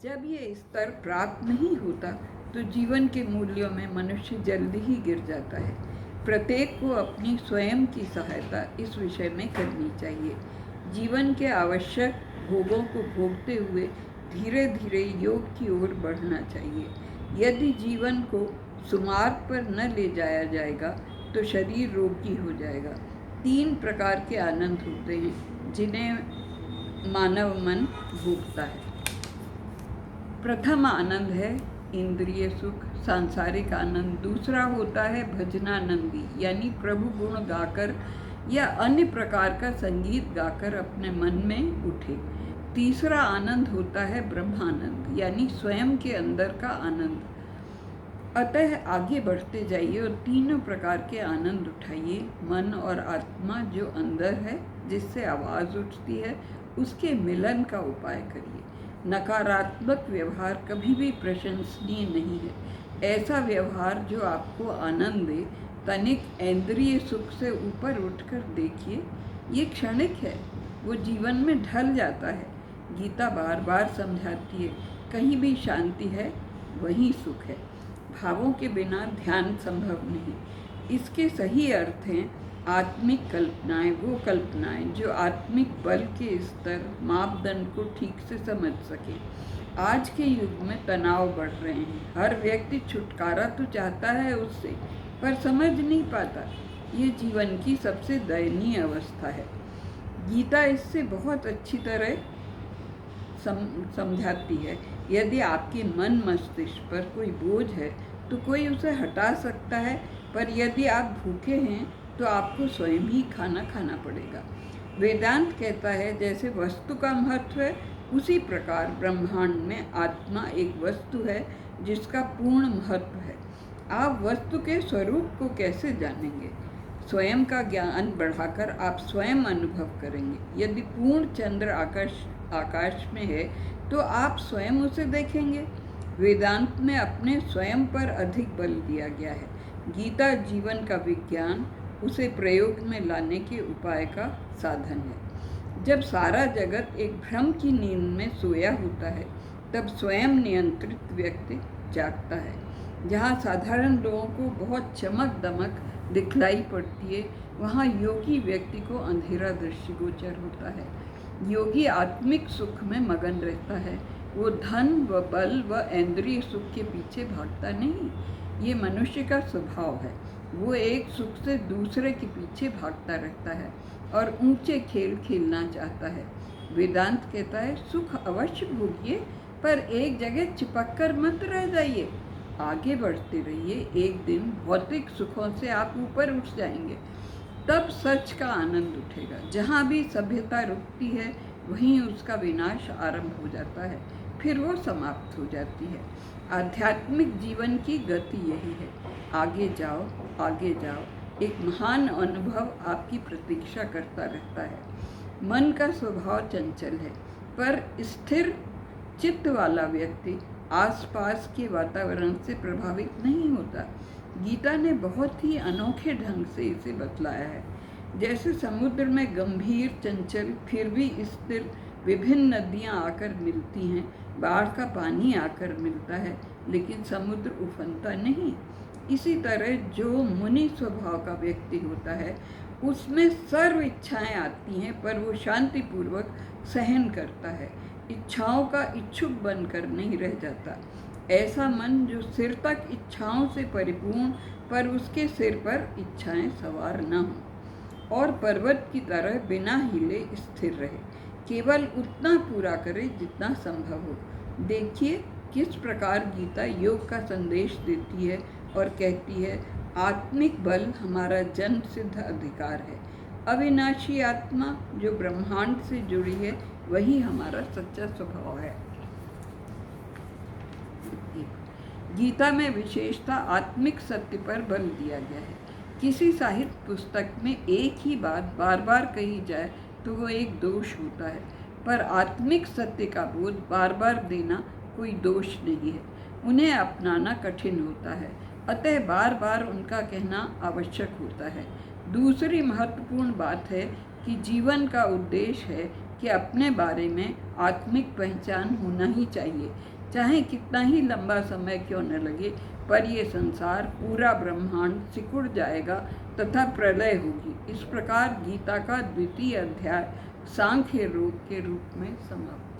जब ये स्तर प्राप्त नहीं होता तो जीवन के मूल्यों में मनुष्य जल्दी ही गिर जाता है। प्रत्येक को अपनी स्वयं की सहायता इस विषय में करनी चाहिए। जीवन के आवश्यक भोगों को भोगते हुए धीरे धीरे योग की ओर बढ़ना चाहिए। यदि जीवन को सुमार्ग पर न ले जाया जाएगा तो शरीर रोगी हो जाएगा। 3 प्रकार के आनंद होते हैं जिन्हें मानव मन भोगता है। प्रथम आनंद है इंद्रिय सुख, सांसारिक आनंद। दूसरा होता है भजनानंदी, यानी प्रभु गुण गाकर या अन्य प्रकार का संगीत गाकर अपने मन में उठे। तीसरा आनंद होता है ब्रह्मानंद, यानी स्वयं के अंदर का आनंद। अतः आगे बढ़ते जाइए और तीनों प्रकार के आनंद उठाइए। मन और आत्मा जो अंदर है, जिससे आवाज़ उठती है, उसके मिलन का उपाय करिए। नकारात्मक व्यवहार कभी भी प्रशंसनीय नहीं है। ऐसा व्यवहार जो आपको आनंद दे, तनिक इंद्रिय सुख से ऊपर उठकर देखिए। ये क्षणिक है, वो जीवन में ढल जाता है। गीता बार बार समझाती है, कहीं भी शांति है वहीं सुख है। भावों के बिना ध्यान संभव नहीं। इसके सही अर्थ हैं आत्मिक कल्पनाएं, वो कल्पनाएं जो आत्मिक बल के स्तर मापदंड को ठीक से समझ सके। आज के युग में तनाव बढ़ रहे हैं। हर व्यक्ति छुटकारा तो चाहता है उससे, पर समझ नहीं पाता। ये जीवन की सबसे दयनीय अवस्था है। गीता इससे बहुत अच्छी तरह समझाती है। यदि आपके मन मस्तिष्क पर कोई बोझ है तो कोई उसे हटा सकता है, पर यदि आप भूखे हैं तो आपको स्वयं ही खाना खाना पड़ेगा। वेदांत कहता है जैसे वस्तु का महत्व है, उसी प्रकार ब्रह्मांड में आत्मा एक वस्तु है जिसका पूर्ण महत्व है। आप वस्तु के स्वरूप को कैसे जानेंगे? स्वयं का ज्ञान बढ़ाकर आप स्वयं अनुभव करेंगे। यदि पूर्ण चंद्र आकाश में है तो आप स्वयं उसे देखेंगे। वेदांत में अपने स्वयं पर अधिक बल दिया गया है। गीता जीवन का विज्ञान, उसे प्रयोग में लाने के उपाय का साधन है। जब सारा जगत एक भ्रम की नींद में सोया होता है, तब स्वयं नियंत्रित व्यक्ति जागता है। जहाँ साधारण लोगों को बहुत चमक दमक दिखलाई पड़ती है, वहाँ योगी व्यक्ति को अंधेरा दृष्टिगोचर होता है। योगी आत्मिक सुख में मगन रहता है। वो धन व बल व इंद्रिय सुख के पीछे भागता नहीं। ये मनुष्य का स्वभाव है। वो एक सुख से दूसरे के पीछे भागता रहता है और ऊंचे खेल खेलना चाहता है। वेदांत कहता है सुख अवश्य भोगिए, पर एक जगह चिपक कर मत रह जाइए। आगे बढ़ते रहिए। एक दिन भौतिक सुखों से आप ऊपर उठ जाएंगे, तब सच का आनंद उठेगा। जहाँ भी सभ्यता रुकती है वहीं उसका विनाश आरंभ हो जाता है, फिर वो समाप्त हो जाती है। आध्यात्मिक जीवन की गति यही है। आगे जाओ, आगे जाओ। एक महान अनुभव आपकी प्रतीक्षा करता रहता है। मन का स्वभाव चंचल है, पर स्थिर चित्त वाला व्यक्ति आसपास के वातावरण से प्रभावित नहीं होता। गीता ने बहुत ही अनोखे ढंग से इसे बतलाया है। जैसे समुद्र में गंभीर, चंचल, फिर भी स्थिर विभिन्न नदियाँ आकर मिलती हैं, बाढ़ का पानी आकर मिलता है, लेकिन समुद्र उफनता नहीं। इसी तरह जो मुनि स्वभाव का व्यक्ति होता है, उसमें सर्व इच्छाएं आती हैं, पर वो शांतिपूर्वक सहन करता है। इच्छाओं का इच्छुक बनकर नहीं रह जाता। ऐसा मन जो सिर तक इच्छाओं से परिपूर्ण, पर उसके सिर पर इच्छाएं सवार न हों, और पर्वत की तरह बिना हिले स्थिर रहे। केवल उतना पूरा करे जितना संभव हो। देखिए किस प्रकार गीता योग का संदेश देती है और कहती है आत्मिक बल हमारा जन्म सिद्ध अधिकार है। अविनाशी आत्मा जो ब्रह्मांड से जुड़ी है, वही हमारा सच्चा स्वभाव है। गीता में विशेषता आत्मिक सत्य पर बल दिया गया है। किसी साहित्य पुस्तक में एक ही बात बार बार कही जाए तो वो एक दोष होता है, पर आत्मिक सत्य का बोध बार बार देना कोई दोष नहीं है। उन्हें अपनाना कठिन होता है, अतः बार बार उनका कहना आवश्यक होता है। दूसरी महत्वपूर्ण बात है कि जीवन का उद्देश्य है कि अपने बारे में आत्मिक पहचान होना ही चाहिए, चाहे कितना ही लंबा समय क्यों न लगे, पर ये संसार पूरा ब्रह्मांड सिकुड़ जाएगा तथा प्रलय होगी। इस प्रकार गीता का 2वां अध्याय सांख्य योग के रूप में समाप्त।